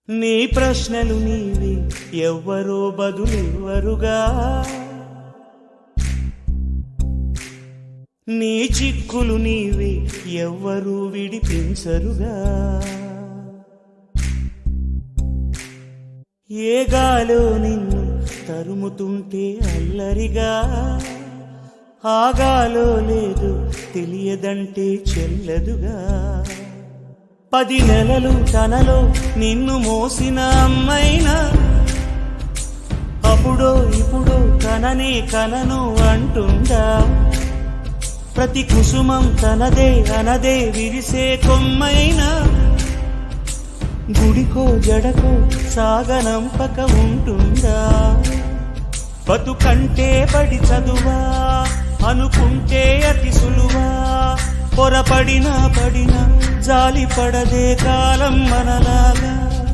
నీ ప్రశ్నలు నీవి ఎవ్వరో బదులెవ్వరుగా, నీ చిక్కులు నీవి ఎవ్వరూ విడిపించరుగా. ఏ గాలో నిన్ను తరుముతుంటే అల్లరిగా, ఆగాలో లేదు తెలియదంటే చెల్లదుగా. 10 నెలలు తనలో నిన్ను మోసిన అమ్మైనా అప్పుడో ఇప్పుడో కననే కనను అంటుందా. ప్రతి కుసుమం తనదే అనదే విరిసే కొమ్మైనా గుడికో జడకో సాగనంపక ఉంటుందా. బతుకంటే పడి చదువా అనుకుంటే అతి సులువా, పొరపడినా పడినా జాలి పడదే కాలం మనలాగా.